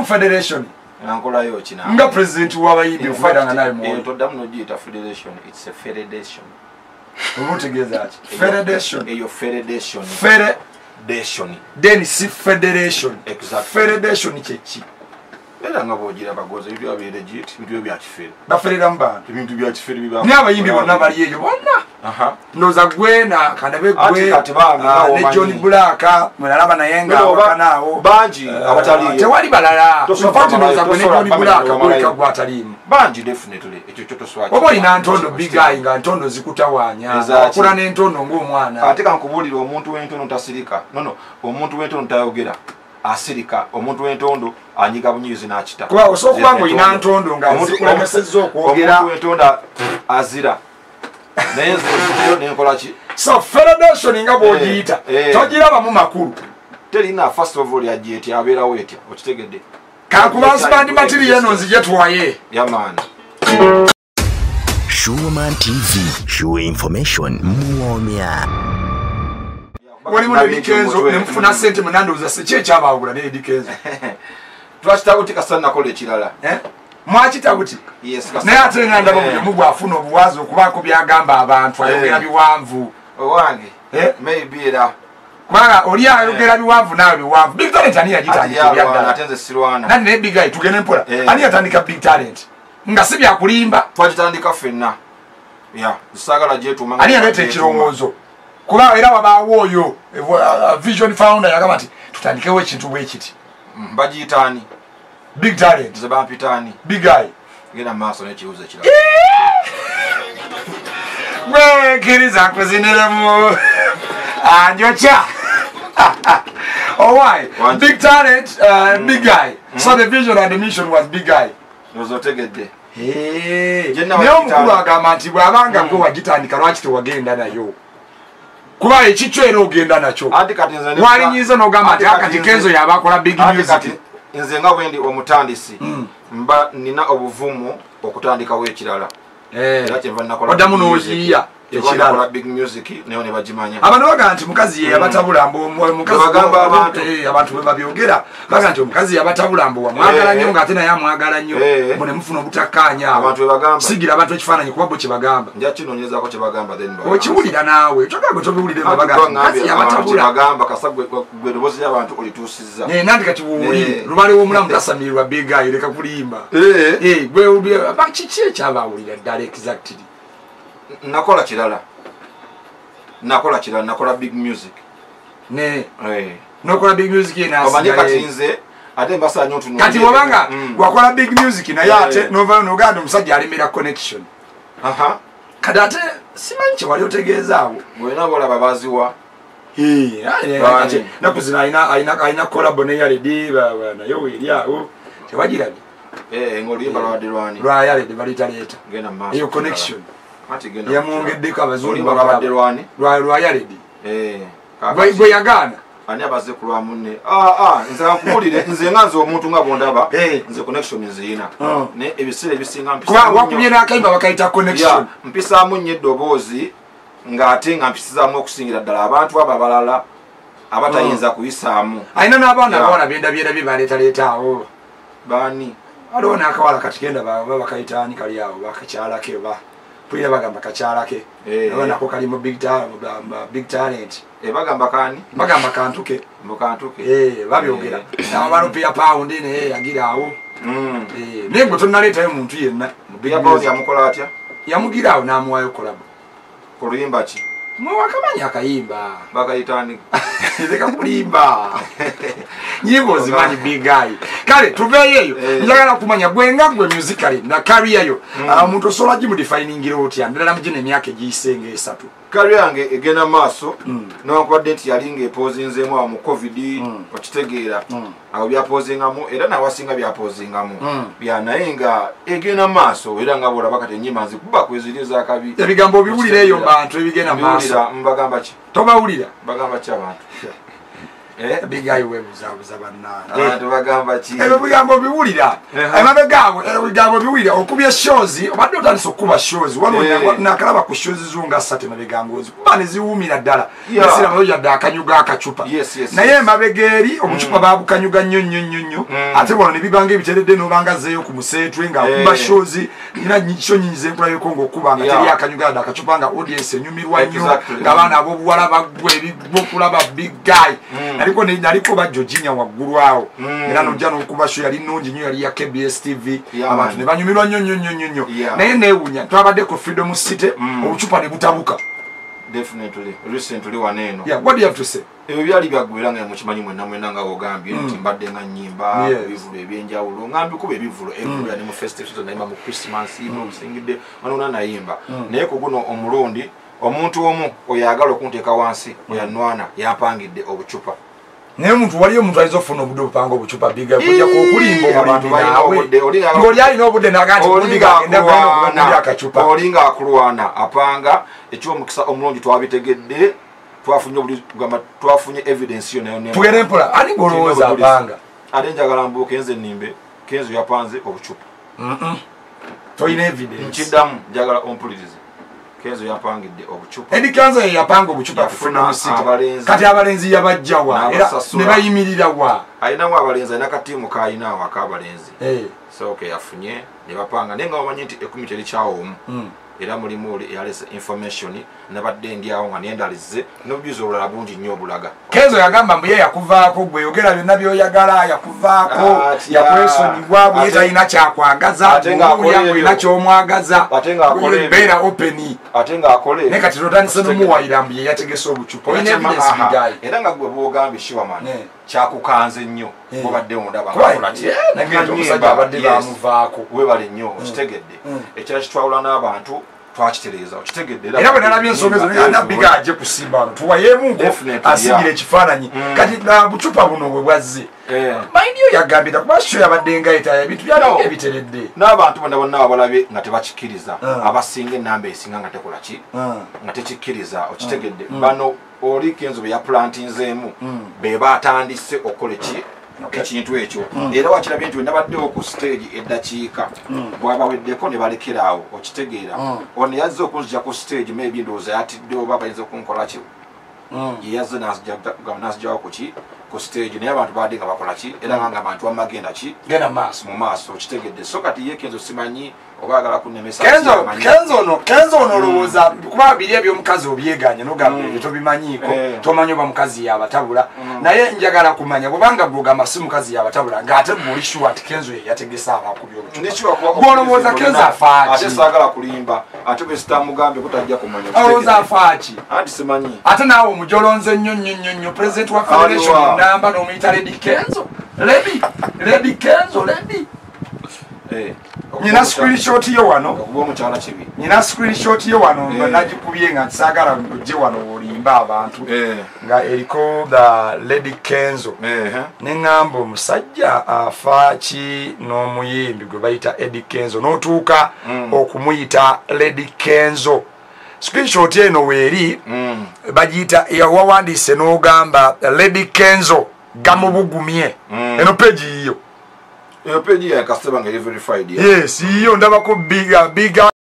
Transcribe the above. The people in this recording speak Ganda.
Federation. Nankola yo china. Nga president w'abayimbi ufera naye mu. Todamu nojita federation. It's a federation. Umutegeza ati. Federation. Eyo federation. Federation. Then si federation. Exactly. Federation chechi. Era ngabogira bagoza ibyo abirejit ibyo byakifere. Baferera mbanda. Ibintu byakifere biba. Ni abayimbi bonna bali eyo bonna. Aha. Noza gwena kandabe gwe. Ne John Bulaka mweralaba nayenga abakanaawo. Banji abatali. Tewali balala. Tofauti noza gwe ne John Bulaka gwe kagwatalimu. Banji definitely ekyo kyo toswaki. Obo ina ntondo big guy nga ntondo zikutawanya. Akula ne ntondo ng'omwana. Ate kankubulira omuntu w'entondo tasirika. No, omuntu w'entondo tayogera. Asirika omuntu w'entondo anyiga bunyizi n'akita. Kuba osokuba ngo ina ntondo nga zikulemesezza okwogera. Omuntu w'entondo azira. Naye nzo nenkola ki? So federation nga bw'ogiyita togiraba mu makulu. Terina first of all yagyeti abeerawo etya okitegedde. Kakuba nsibandi material eno nzije twaye. Yaman. Showoman TV, show information muwomya. Wali mu Kenzo ne mfuna sente munandoza seche ekyabawula ne Kenzo. Twashita kuti kasana kole ekirala. Mwakita kuti? Yes, kasana. Naye ate nganda mu bwafuna obuwazi okubaako byagamba abantu ayogera biwanvu. Owange. Maybe era. Kubanga oli ayogera biwanvu nawe biwanvu. Big talent ani yagitandika byagala. Atenze sirwana. Nani ne big guy tugene mpola. Ani yatandika big talent. Nga si byakulimba. Twagitandika ffenna. Ya, nsagala jetu manga. Ani yaleta ekirowoozo. Kuba era wabaawo oyo vision founder yagamba nti tutandikewo ekintu bwe kiti. Bagiyitaani. Big talent. Zebampitaani. Big guy. Genda maaso n'ekibuuzo ekirala. Gwe kkiriza nkuziniremu. Anjocha. Oh why? Big talent, big guy. So the vision and the mission was big guy. Nozotegedde. Naye omukulu agamba nti bw'abanga gwe wagitandika lwaki tewagenda nayo. Kuba ekikyo era ogenda nakyo. Walinyiza n'ogamba nti akati Kenzo yabakola big music. Nze nga bwendi omutandisi mba nina obuvumu okutandikawo ekirala. Era kyenva nakola. Oddamu n'oyiiya ekirala. Big music nayo ne bagimanya. Abantu baga nti mukazi ye yabatabula mbu omukazi bagamba abantu bwe babyogera baga nti omukazi yabatabula mbu wamwagala nnyo ng'ate naye amwagala nnyo mbu ne mufuna obutakkaanya abantu bwe bagamba sigira abantu ekifaananyi kuba bo kye bagamba nja kinoonyezaako kye bagamba then okiwulira naawe kyokka gwe tobiwulire nga baga omukazi yabatabula bagamba kasa gwe ddoboozi ly'abantu olituusizza nandi kati buwulire lubale w'omulamu tasamirirwa bigaayo leka kulimba gwe kiki ekyabawulira ddala exactly. Nakola kirala. Nakola big music. Ne. Nokola big music ina omanyi kati nze ate mbasa nyo tunu. Kati wabanga wakola big music na yate nova noganda omusajja alimira connection. Aha. Kati ate simanyi kye wali otegeezaawo. Bwena bola babaziwa. Kati nakuzina ayina collabo ne Eriri nayo weeryawo. Tewagirabye. Ng'oluyimba lwadirwani. Lwa Eriri balitaleta. Genda maaso. Eyo connection. Yamwongeddeko abazungu babadde lwani lwa Eriri gwe yagaana ani abaze ku lwa munne nze nkuwulire nze nga nze omuntu nga bondaba nze connection nziyina ne ebiseera ebisinga wakubye n'akayimba bakayita connection mpisaamu nnyo eddoboozi ng'ate nga mpisizaamu okusingira ddala abantu abo abalala abatayinza kuyisaamu ayina n'abaana abawala byendabye baleetaleetaawo baani waliwo n'akawala kati genda bakayitaani kali awo bakakyalake oba pulira bagamba kakyalake nako kali mu big talent bagamba kani bagamba kantuke babyogera nabalupia paundi naye yagira awo naye gwe tonnaleetayo muntu yenna yamukola atya yamugira awo n'amuwayo kolabo kuluyimba ki mwakamanya akayimba bakayitani leka kulimba nyimbo zimanyi big guy kale tuveeyo eyo njagala kumanya gwenga gwe musically na career yo omuntu osobola gimudefiningira otya ndala mugina emyaka egiyisenga 3 career yange egenda maaso newankubadde nti yali ng'epozinzemu awo mu covid okitegeera awo byapozingamu era nawasinga byapozingamu byanaye nga egenda maaso era nga bwolaba kati ennyimba nzikuba kweziriza akabi ebigambo obiwulira eyo mu bantu ebigenda maaso mbagamba ki tobawulira bagamba ki abantu Big guy webuzabuza bannange tubagamba ki ebyo bigambo biwulira emabe gaabwe ebigambo biwulira okubya shows obadde otandise okuba shows wano nakalaba ku shows zunga 3 mabegangozi kuba ne ziwumira ddala esira bayo yadde akanyuga akacupa naye emabegeeri obucupa babukanyuga nnyo ate bono ne bibanga ebiteredde n'obanga zeeyo ku museetwe nga kuba shows ina nyicho nyinyize nkulabeko ng'okuba nga teri akanyuga ddala akacupa nga audience enyumirwa nnyo ng'abaana ab'obuwala bagwe ebibokulaba big guy naliko bajojinya waggulu awo era nojja n'okuba show yali nnungi nnyo yali ya KBS TV abantu ne banyumirwa nnyo naye neewunya twabadde ku Freedom City obucupa ne butabuka definitely recently waneno what do you have to say ebyo byali byaggwera nga mukimanyi mwena nga ogambye nti mbadde nga nnyimba ebivulo ebyenjawulo ngambi kuba ebivulo everywhere ne mu festival nayimba mu Christmas mu singide wanona nayimba naye ku guno omulundi omuntu omu oyagala okunteeka wansi oyanwana yapangidde obucupa naye omuntu waliyo omuntu ayinza okufuna obudde obupanga obucupa biga kujja kukulimba obulimbi naawe ng'oli alina obudde nagati olinga akacupa olinga akulwana apanga ekyomukisa omulungi twabitegedde twafunye evidence yo nayo tugende mpola ani golowooza apanga ate njagala mbuuka enze nnimbe Kenzo yapanze obucupa toyina evidence nkiddamu njagala ompulirize Kenzo yapangidde obucupa Kenzo yapanga obucupa kufuna kati abalenzi yabajjawa era ne bayimirira wa ayinawo abalenzi ayina katiimu kaayinaawo akabalenzi so okay yafunye ne bapanga naye nga bamanyi nti ekumi teri kyawomu era mulimu oli yalese information nabadde ndyawo nga nendalize n'obujuzi obulala bungi nnyo obulaga Kenzo yagamba mbu ye yakuvaako gwe yogera byonna byoyagala yakuvaako yakwesonyiwa bwe talina kyakwagaza olina kyomwagaza beera openi ate ng'akole naye kati totandise n'omuwayira mbu ye yategese obucupa olina evidence bigayi era nga gwe bwogambye shiwaman kyakukanze nnyo obadde ondaba ngaomusajja abadde bamuvaako webale nnyo okitegedde ekira kitwawula n'abantu twakitereeza okitegedde era bwe nalabye ensonga ezo nabbiga ajje kusimba wano tuwayeemuko asigira ekifaananyi kati bucupa buno bwe bwazze mayindiyo yagambira kuba sho yabadde ngaeta ebintu byaliwo ebiteredde n'abantu bonna bonna abalabye nga tebakikkiriza abasinga enamba esinga nga tekola ki nga tekikkiriza okitegedde bano oli Kenzo bwe yaplantinzeemu be batandise okukola ki ekintu ekyo era wakirabye nti wenabaddewo ku stage eddakiika bwabaweddeko ne balekeraawo okitegeera ono yazze okunzija ku stage maybe ndowooza yatidde oba bayinza okunkola ki yeyazze n'azijjawo kuki ku stage naye abantu baadde nga bakola ki era nga abantu bamagenda ki genda mu maaso okitegedde so kati ye Kenzo simanyi oba agala kunnemesa Kenzo ono olowooza kuba biri ebyomukazi obyeganye nogamba ebyo tobimanyiiko tomanyi oba mukazi yabatabula naye njagala kumanya bwobanga gwogamba si mukazi yabatabula ng'ate bwoli sure ati Kenzo ye yategesa abakubi obucupa gwolowooza Kenzo afaaki ate saagala kulimba ate bwe sitamugambye kutajja kumanya olowooza afaaki anti simanyi ate naawe omujolonze nnyo president wa federation namba n'omuyita Lady Kenzo Lady Kenzo Nina screenshot yo wano omukyala kibi nina screenshot yo wano nagikubye nga nsagala ojje wano olimba abantu nga eriko the Lady Kenzo neŋŋamba omusajja afaaki n'omuyimbi gwe bayita Eddie Kenzo n'otuuka okumuyita Lady Kenzo screenshot eno weeri bagiyita wawandiise n'ogamba Lady Kenzo gamubugumye eno page yiyo eyo page ya Kasembayo verified yes iyo ndabako big